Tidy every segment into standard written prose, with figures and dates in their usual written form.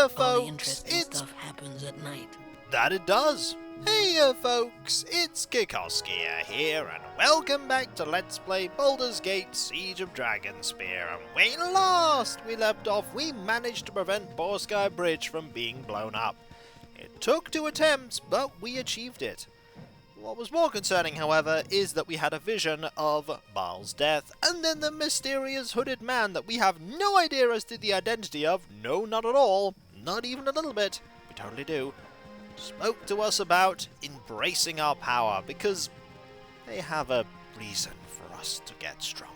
All the folks, interesting stuff happens at night. That it does. Hey folks, it's Kikoskia here, and welcome back to Let's Play Baldur's Gate Siege of Dragonspear. And when last we left off, we managed to prevent Bhaalspawn Bridge from being blown up. It took 2 attempts, but we achieved it. What was more concerning, however, is that we had a vision of Bhaal's death, and then the mysterious hooded man that we have no idea as to the identity of, no, not at all, not even a little bit, we totally do, spoke to us about embracing our power, because they have a reason for us to get stronger.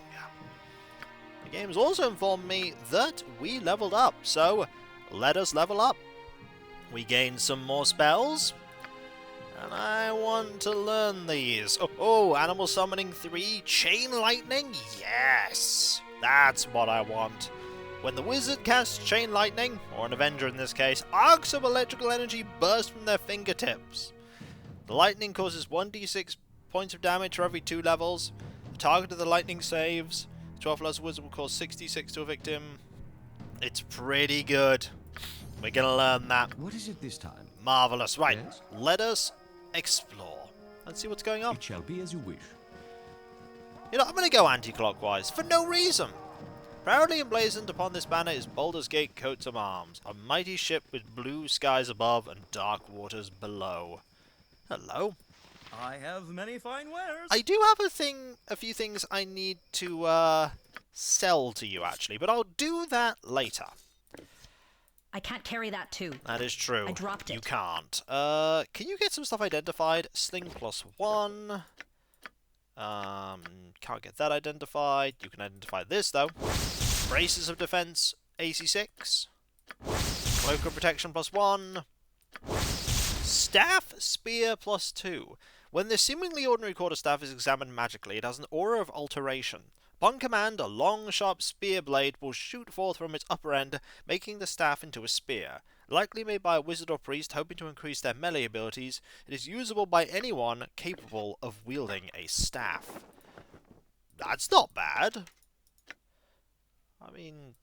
The game's also informed me that we leveled up, so let us level up. We gained some more spells, and I want to learn these. Oh, animal summoning 3, chain lightning, yes! That's what I want. When the wizard casts chain lightning, or an avenger in this case, arcs of electrical energy burst from their fingertips. The lightning causes 1d6 points of damage for every 2 levels. The target of the lightning saves. 12 levels wizard will cause 66 to a victim. It's pretty good. We're gonna learn that. What is it this time? Marvelous. Right, Yes? let us explore. Let's see what's going on. It shall be as you wish. You know, I'm gonna go anti-clockwise for no reason. Proudly emblazoned upon this banner is Baldur's Gate coat of arms, a mighty ship with blue skies above and dark waters below. Hello. I have many fine wares. I do have a few things I need to sell to you actually, but I'll do that later. I can't carry that too. That is true. I dropped it. You can't. Can you get some stuff identified? Sling +1. Can't get that identified. You can identify this though. Braces of defense, AC 6. Cloak of protection +1. Staff, spear +2. When this seemingly ordinary quarterstaff is examined magically, it has an aura of alteration. Upon command, a long, sharp spear blade will shoot forth from its upper end, making the staff into a spear. Likely made by a wizard or priest hoping to increase their melee abilities, it is usable by anyone capable of wielding a staff. That's not bad. I mean,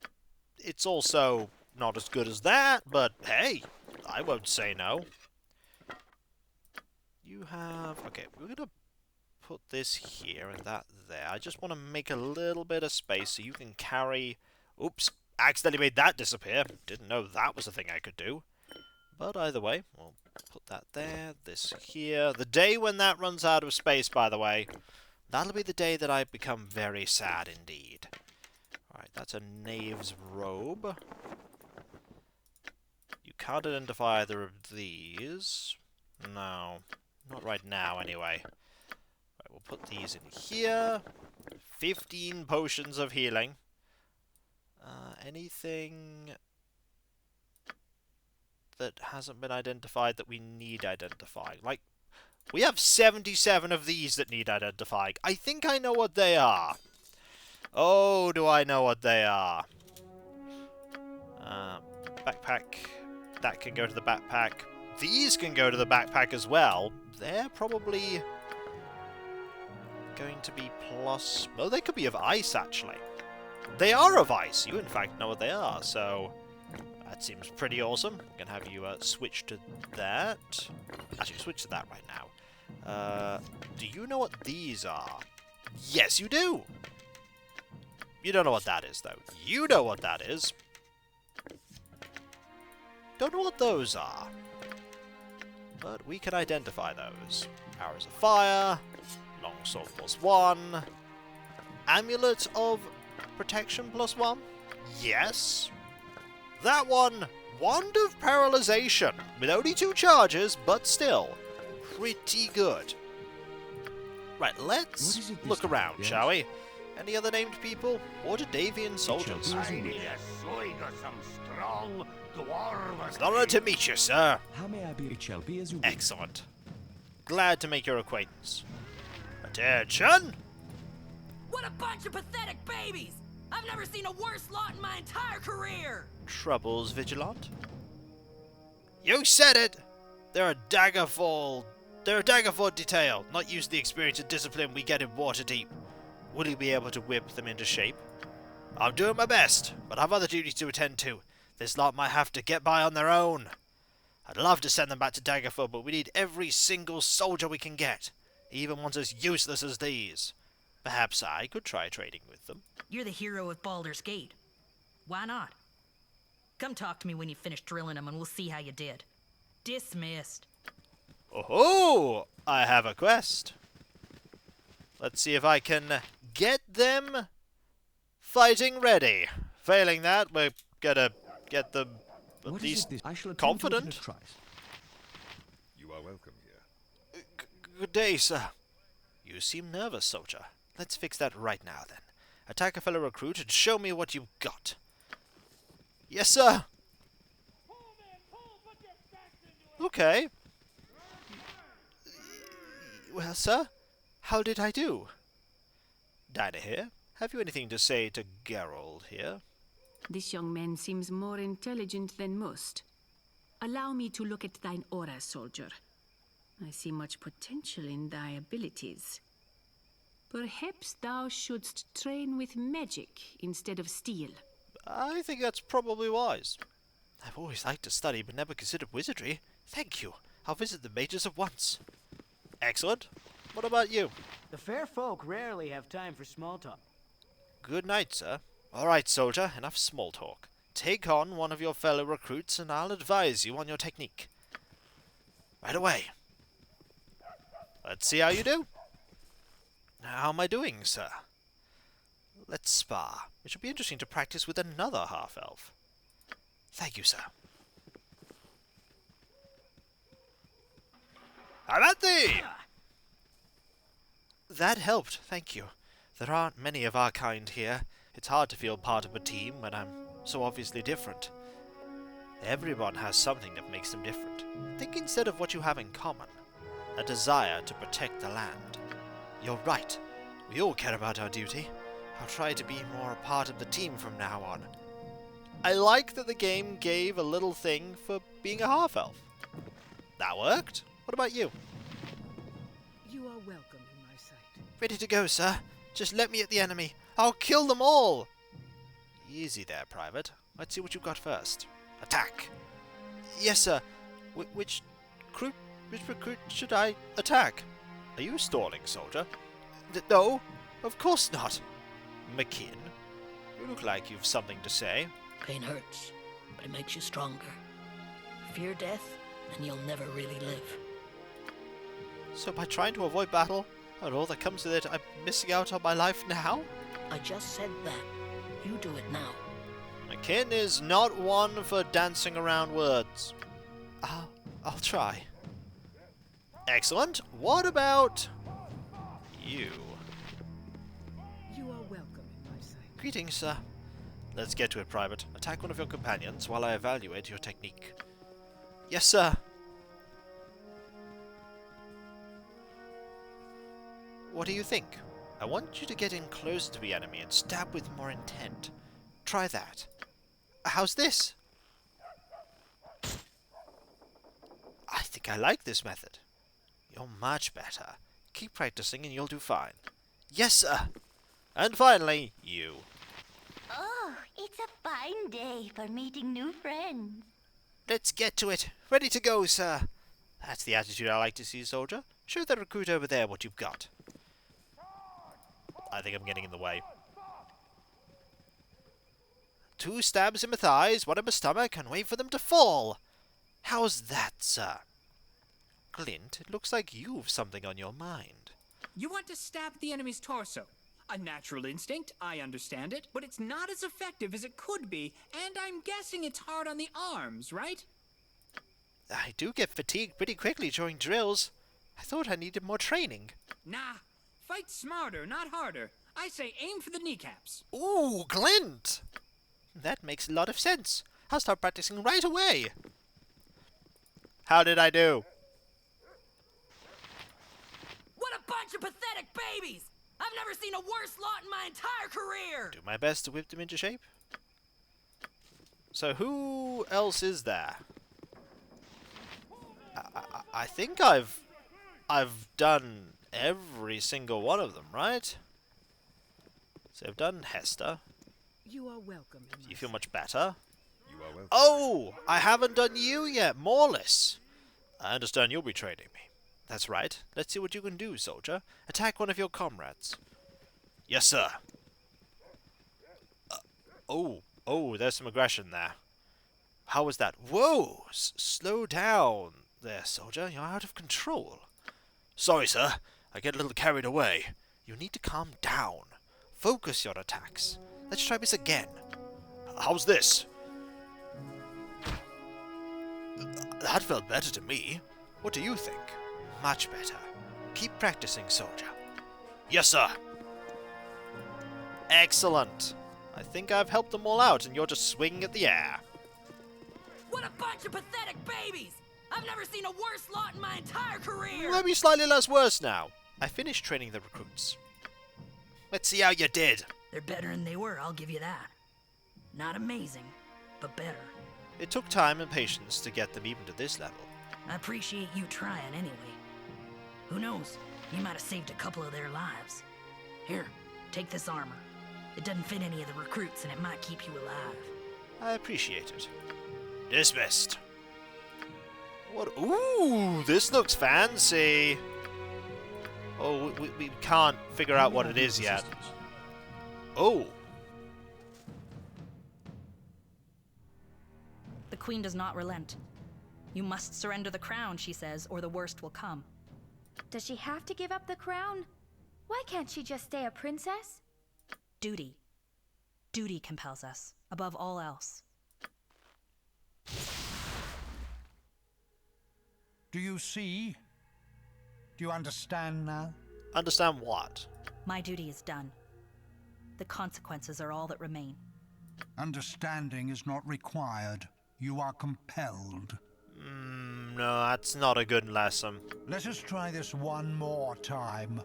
it's also not as good as that, but hey, I won't say no. You have... okay, we're going to put this here and that there. I just want to make a little bit of space so you can carry... oops, accidentally made that disappear. Didn't know that was a thing I could do. But either way, we'll put that there, this here. The day when that runs out of space, by the way, that'll be the day that I become very sad indeed. Alright, that's a knave's robe. You can't identify either of these. No, not right now anyway. Right, we'll put these in here. 15 potions of healing. Anything that hasn't been identified that we need identifying? Like, we have 77 of these that need identifying. I think I know what they are. Oh, do I know what they are? Backpack. That can go to the backpack. These can go to the backpack as well. They're probably going to be plus... oh, they could be of ice, actually. They are of ice. You, in fact, know what they are, so... that seems pretty awesome. I'm going to have you switch to that. Actually, switch to that right now. Do you know what these are? Yes, you do! You don't know what that is, though. You know what that is. Don't know what those are. But we can identify those. Arrows of fire. Longsword +1. Amulet of protection +1. Yes. That one. Wand of paralyzation. With only 2 charges, but still. Pretty good. Right, let's look around, yes? shall we? Any other named people? Waterdeepian soldiers. I need a swing of some strong dwarven. It's an honor to meet you, sir. How may I be? It shall be as you wish. Excellent. Glad to make your acquaintance. Attention! What a bunch of pathetic babies! I've never seen a worse lot in my entire career! Troubles, Vigilant? You said it! They're a Daggerford detail, not used to the experience and discipline we get in Waterdeep. Will you be able to whip them into shape? I'm doing my best, but I have other duties to attend to. This lot might have to get by on their own. I'd love to send them back to Daggerford, but we need every single soldier we can get, even ones as useless as these. Perhaps I could try trading with them. You're the hero of Baldur's Gate. Why not? Come talk to me when you finish drilling them and we'll see how you did. Dismissed. Oh, I have a quest. Let's see if I can get them fighting ready. Failing that, we're gonna get them at What is least it this? I shall attempt confident. to try. You are welcome here. Good day, sir. You seem nervous, soldier. Let's fix that right now, then. Attack a fellow recruit and show me what you've got. Yes, sir. Okay. Well, sir, how did I do? Dinah here. Have you anything to say to Geralt here? This young man seems more intelligent than most. Allow me to look at thine aura, soldier. I see much potential in thy abilities. Perhaps thou shouldst train with magic instead of steel. I think that's probably wise. I've always liked to study, but never considered wizardry. Thank you. I'll visit the mages at once. Excellent. What about you? The fair folk rarely have time for small talk. Good night, sir. All right, soldier, enough small talk. Take on one of your fellow recruits, and I'll advise you on your technique. Right away. Let's see how you do. How am I doing, sir? Let's spar. It should be interesting to practice with another half-elf. Thank you, sir. How about thee? That helped, thank you. There aren't many of our kind here. It's hard to feel part of a team when I'm so obviously different. Everyone has something that makes them different. Think instead of what you have in common. A desire to protect the land. You're right. We all care about our duty. I'll try to be more a part of the team from now on. I like that the game gave a little thing for being a half-elf. That worked. What about you? You are welcome in my sight. Ready to go, sir. Just let me at the enemy. I'll kill them all. Easy there, Private. Let's see what you've got first. Attack. Yes, sir. Which recruit should I attack? Are you stalling, soldier? No, of course not. Mckin, you look like you've something to say. Pain hurts, but it makes you stronger. Fear death, and you'll never really live. So by trying to avoid battle, and all that comes with it, I'm missing out on my life now? I just said that. You do it now. Mckin is not one for dancing around words. I'll try. Excellent. What about you? You are welcome in my sight. Greetings, sir. Let's get to it, Private. Attack one of your companions while I evaluate your technique. Yes, sir. What do you think? I want you to get in close to the enemy and stab with more intent. Try that. How's this? I think I like this method. You're much better. Keep practicing and you'll do fine. Yes, sir. And finally, you. Oh, it's a fine day for meeting new friends. Let's get to it. Ready to go, sir. That's the attitude I like to see, soldier. Show that recruit over there what you've got. I think I'm getting in the way. 2 stabs in my thighs, 1 in my stomach, and wait for them to fall. How's that, sir? Glint, it looks like you've something on your mind. You want to stab the enemy's torso. A natural instinct, I understand it, but it's not as effective as it could be, and I'm guessing it's hard on the arms, right? I do get fatigued pretty quickly during drills. I thought I needed more training. Nah, fight smarter, not harder. I say aim for the kneecaps. Ooh, Glint! That makes a lot of sense. I'll start practicing right away. How did I do? What a bunch of pathetic babies! I've never seen a worse lot in my entire career! Do my best to whip them into shape. So who else is there? I think I've done every single one of them, right? So I've done Hester. You are welcome. Do you feel much better? You are welcome. Oh, I haven't done you yet, Morless. I understand you'll be training me. That's right. Let's see what you can do, soldier. Attack one of your comrades. Yes, sir. Oh, there's some aggression there. How was that? Whoa! Slow down there, soldier. You're out of control. Sorry, sir. I get a little carried away. You need to calm down. Focus your attacks. Let's try this again. How's this? That felt better to me. What do you think? Much better. Keep practicing, soldier. Yes, sir. Excellent. I think I've helped them all out, and you're just swinging at the air. What a bunch of pathetic babies! I've never seen a worse lot in my entire career! Maybe slightly less worse now. I finished training the recruits. Let's see how you did. They're better than they were, I'll give you that. Not amazing, but better. It took time and patience to get them even to this level. I appreciate you trying anyway. Who knows? You might have saved a couple of their lives. Here, take this armor. It doesn't fit any of the recruits, and it might keep you alive. I appreciate it. Dismissed. What? Ooh, this looks fancy. Oh, we can't figure out what it is yet. Oh. The queen does not relent. You must surrender the crown, she says, or the worst will come. Does she have to give up the crown? Why can't she just stay a princess? Duty. Duty compels us, above all else. Do you see? Do you understand now? Understand what? My duty is done. The consequences are all that remain. Understanding is not required. You are compelled. No, that's not a good lesson. Let us try this one more time.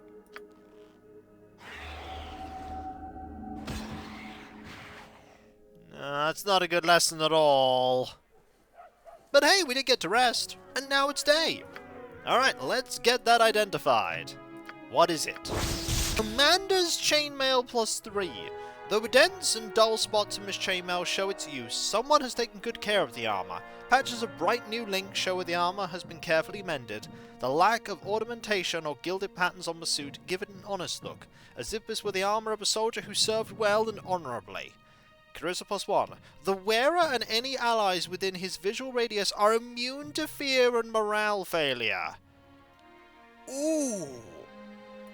No, that's not a good lesson at all. But hey, we did get to rest, and now it's day. Alright, let's get that identified. What is it? Commander's Chainmail +3. Though dents and dull spots in this chainmail show its use, someone has taken good care of the armor. Patches of bright new links show where the armor has been carefully mended. The lack of ornamentation or gilded patterns on the suit give it an honest look, as if this were the armor of a soldier who served well and honorably. Charisma +1. The wearer and any allies within his visual radius are immune to fear and morale failure. Ooh.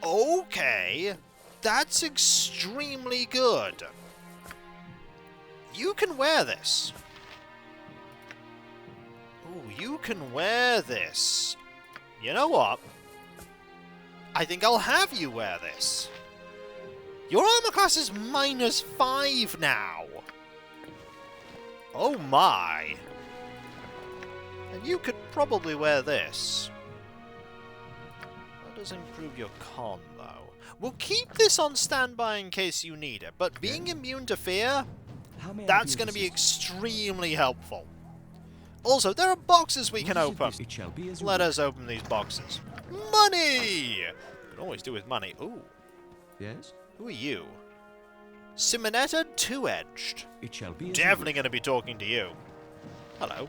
Okay. That's extremely good. You can wear this. Ooh, you can wear this. You know what? I think I'll have you wear this. Your armor class is -5 now. Oh my. And you could probably wear this. That does improve your con, though. We'll keep this on standby in case you need it, but being immune to fear, that's going to be extremely helpful. Also, there are boxes we can open. Let us open these boxes. Money! You can always do with money. Ooh. Yes? Who are you? Simonetta Two-Edged. It shall be. Definitely going to be talking to you. Hello.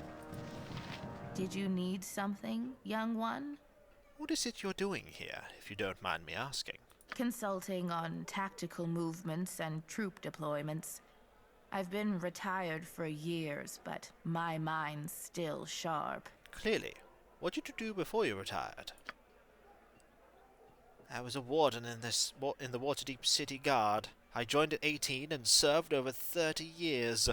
Did you need something, young one? What is it you're doing here, if you don't mind me asking? Consulting on tactical movements and troop deployments. I've been retired for years, but my mind's still sharp. Clearly. What did you do before you retired? I was a warden in the Waterdeep City Guard. I joined at 18 and served over 30 years.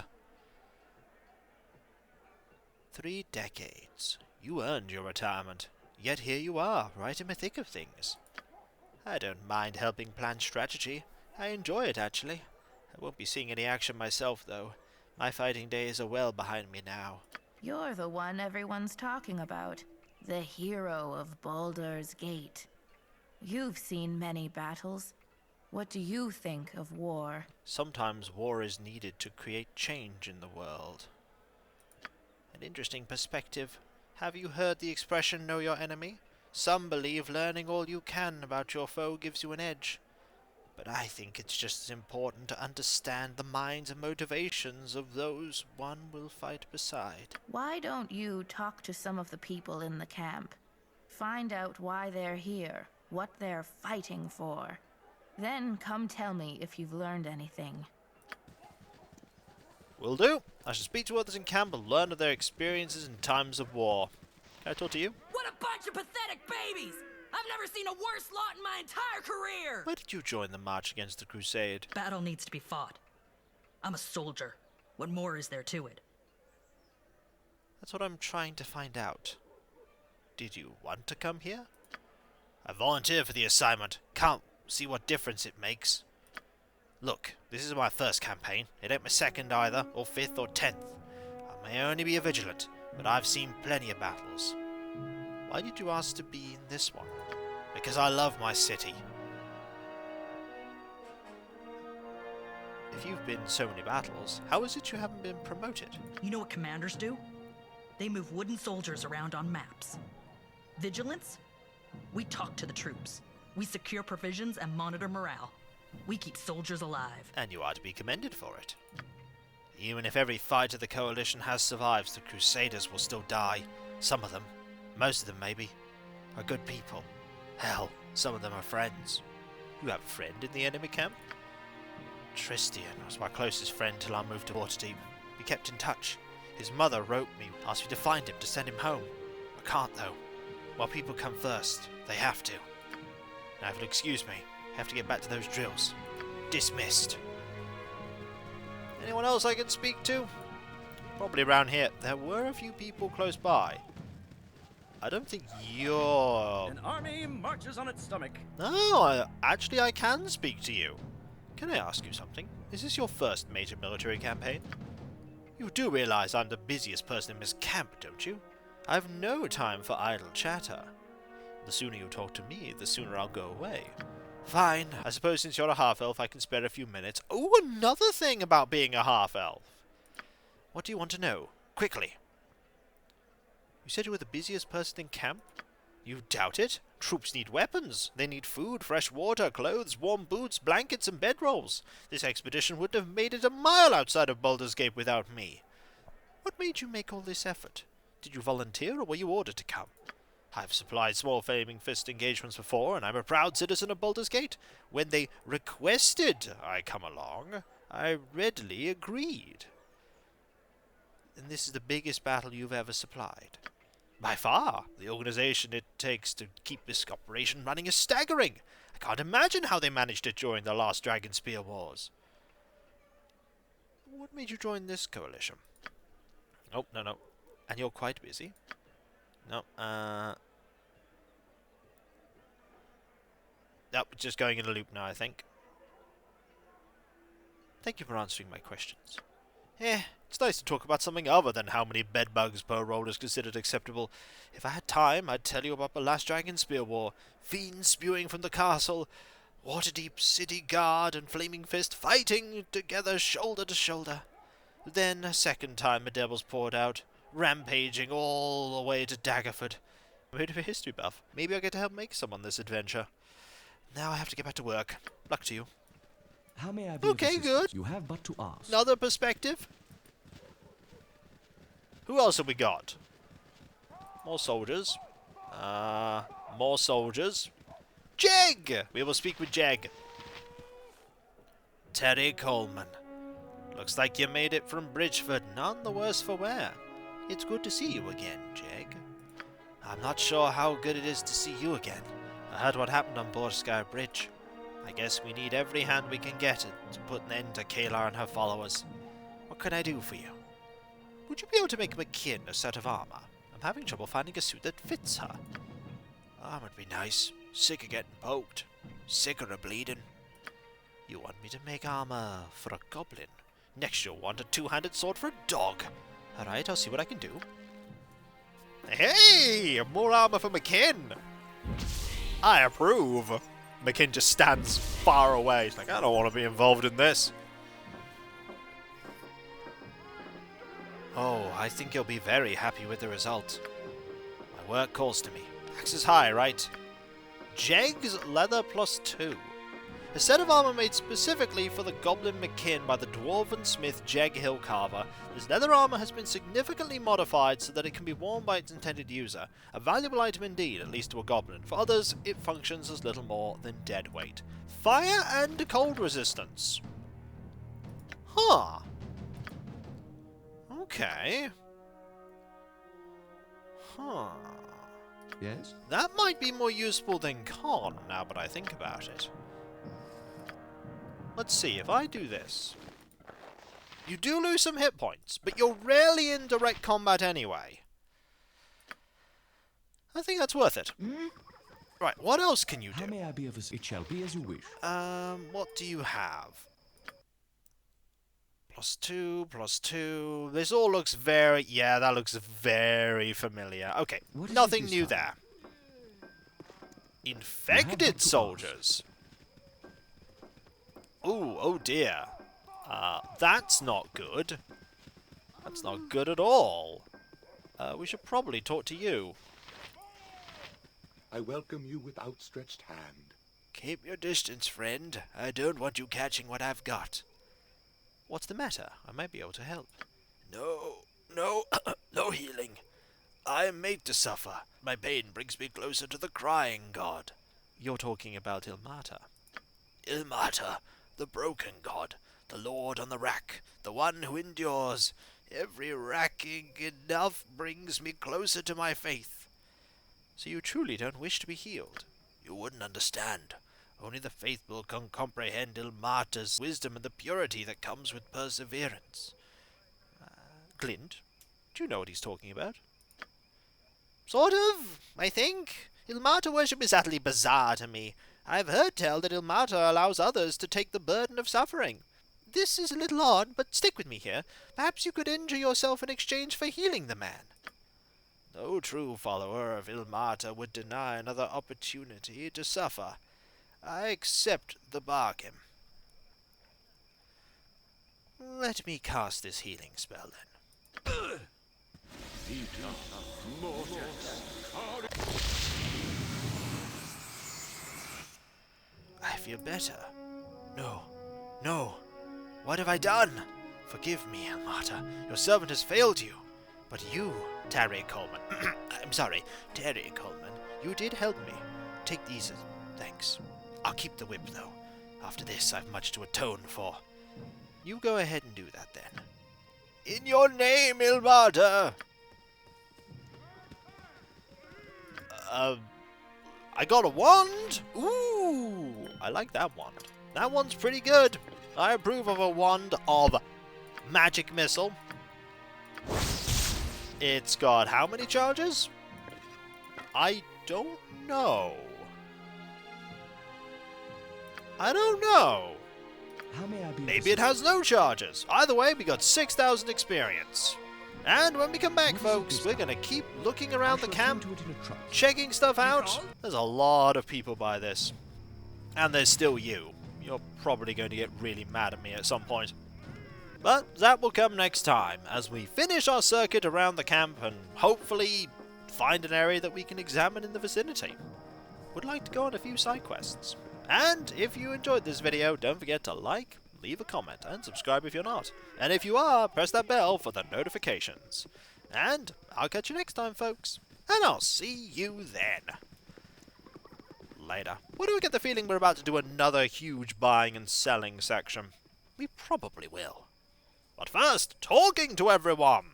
3 decades. You earned your retirement. Yet here you are, right in the thick of things. I don't mind helping plan strategy. I enjoy it, actually. I won't be seeing any action myself, though. My fighting days are well behind me now. You're the one everyone's talking about. The hero of Baldur's Gate. You've seen many battles. What do you think of war? Sometimes war is needed to create change in the world. An interesting perspective. Have you heard the expression, know your enemy? Some believe learning all you can about your foe gives you an edge. but I think it's just as important to understand the minds and motivations of those one will fight beside. Why don't you talk to some of the people in the camp? Find out why they're here, what they're fighting for. Then come tell me if you've learned anything. Will do. I shall speak to others in camp and learn of their experiences in times of war. Can I talk to you? What a bunch of pathetic babies! I've never seen a worse lot in my entire career! Why did you join the march against the crusade? Battle needs to be fought. I'm a soldier. What more is there to it? That's what I'm trying to find out. Did you want to come here? I volunteered for the assignment. Can't see what difference it makes. Look, this is my first campaign. It ain't my second either, or fifth, or 10th. I may only be a vigilant, but I've seen plenty of battles. Why did you ask to be in this one? Because I love my city. If you've been in so many battles, how is it you haven't been promoted? You know what commanders do? They move wooden soldiers around on maps. Vigilance? We talk to the troops. We secure provisions and monitor morale. We keep soldiers alive. And you are to be commended for it. Even if every fighter the coalition has survives, the crusaders will still die. Some of them, most of them maybe, are good people. Hell, some of them are friends. You have a friend in the enemy camp? Tristian was my closest friend till I moved to Waterdeep. We kept in touch. His mother wrote me, asked me to find him, to send him home. I can't though. While people come first, they have to. Now if you'll excuse me, I have to get back to those drills. Dismissed. Anyone else I can speak to? Probably around here. There were a few people close by. I don't think you're... An army marches on its stomach. No, actually I can speak to you. Can I ask you something? Is this your first major military campaign? You do realize I'm the busiest person in this camp, don't you? I have no time for idle chatter. The sooner you talk to me, the sooner I'll go away. Fine. I suppose since you're a half-elf, I can spare a few minutes. Oh, another thing about being a half-elf. What do you want to know? Quickly. You said you were the busiest person in camp? You doubt it? Troops need weapons. They need food, fresh water, clothes, warm boots, blankets, and bedrolls. This expedition wouldn't have made it a mile outside of Baldur's Gate without me. What made you make all this effort? Did you volunteer, or were you ordered to come? I've supplied small flaming fist engagements before, and I'm a proud citizen of Baldur's Gate. When they requested I come along, I readily agreed. And this is the biggest battle you've ever supplied. By far, the organization it takes to keep this operation running is staggering. I can't imagine how they managed it during the last Dragonspear wars. What made you join this coalition? Oh, no. And you're quite busy? No, Nope, just going in a loop now, I think. Thank you for answering my questions. It's nice to talk about something other than how many bedbugs per roll is considered acceptable. If I had time, I'd tell you about the last Dragonspear war. Fiends spewing from the castle, Waterdeep city guard and Flaming Fist fighting together shoulder to shoulder. Then a second time the devils poured out, rampaging all the way to Daggerford. I'm a bit of a history buff. Maybe I'll get to help make some on this adventure. Now I have to get back to work. Luck to you. How may I be okay, good. You have but to ask. Another perspective. Who else have we got? More soldiers. More soldiers. Jeg! We will speak with Jeg. Terry Coleman. Looks like you made it from Bridgeford, none the worse for wear. It's good to see you again, Jeg. I'm not sure how good it is to see you again. I heard what happened on Borskar Bridge. I guess we need every hand we can get to put an end to Kayla and her followers. What can I do for you? Would you be able to make Mckin a set of armor? I'm having trouble finding a suit that fits her. Armor'd be nice. Sick of getting poked. Sicker of bleeding. You want me to make armor for a goblin? Next you'll want a two-handed sword for a dog. Alright, I'll see what I can do. Hey! More armor for Mckin! I approve. Mckin just stands far away. He's like, I don't want to be involved in this. Oh, I think you'll be very happy with the result. My work calls to me. Axe is high, right? Jeg's leather +2. A set of armor made specifically for the goblin Mckin by the dwarven smith Jeg Hill Carver. This leather armor has been significantly modified so that it can be worn by its intended user. A valuable item indeed, at least to a goblin. For others, it functions as little more than dead weight. Fire and cold resistance. Huh. Okay. Huh. Yes? That might be more useful than con, now that I think about it. Let's see, if I do this... You do lose some hit points, but you're rarely in direct combat anyway. I think that's worth it. Right, what else can you do? How may I be of It shall be as you wish. What do you have? +2, +2... This all looks very... Yeah, that looks very familiar. Okay, nothing new there. Infected soldiers! Ooh, oh dear. That's not good. That's not good at all. We should probably talk to you. I welcome you with outstretched hand. Keep your distance, friend. I don't want you catching what I've got. What's the matter? I might be able to help. No healing. I am made to suffer. My pain brings me closer to the crying god. You're talking about Ilmata. Ilmata, the broken god, the lord on the rack, the one who endures. Every racking enough brings me closer to my faith. So you truly don't wish to be healed? You wouldn't understand. Only the faithful can comprehend Ilmata's wisdom and the purity that comes with perseverance. Glint, do you know what he's talking about? Sort of, I think. Ilmata worship is utterly bizarre to me. I've heard tell that Ilmata allows others to take the burden of suffering. This is a little odd, but stick with me here. Perhaps you could injure yourself in exchange for healing the man. No true follower of Ilmata would deny another opportunity to suffer. I accept the bargain. Let me cast this healing spell then. I feel better. No. What have I done? Forgive me, Ilmata. Your servant has failed you. But you, Terry Coleman, I'm sorry, Terry Coleman, you did help me. Take these as thanks. I'll keep the whip, though. After this, I've much to atone for. You go ahead and do that, then. In your name, Ilmata! I got a wand! Ooh! I like that wand. That one's pretty good. I approve of a wand of magic missile. It's got how many charges? I don't know. How may I be Maybe it has no charges. Either way, we got 6,000 experience. And when we come back, folks, we're going to keep looking around the camp, checking stuff out. There's a lot of people by this. And there's still you. You're probably going to get really mad at me at some point. But that will come next time, as we finish our circuit around the camp and hopefully find an area that we can examine in the vicinity. Would like to go on a few side quests. And if you enjoyed this video, don't forget to like, leave a comment, and subscribe if you're not. And if you are, press that bell for the notifications. And I'll catch you next time, folks. And I'll see you then. Later. Why do I get the feeling we're about to do another huge buying and selling section? We probably will. But first, talking to everyone.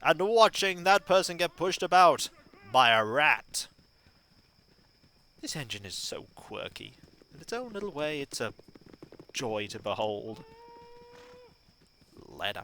And watching that person get pushed about by a rat. This engine is so quirky. In its own little way, it's a joy to behold. Later.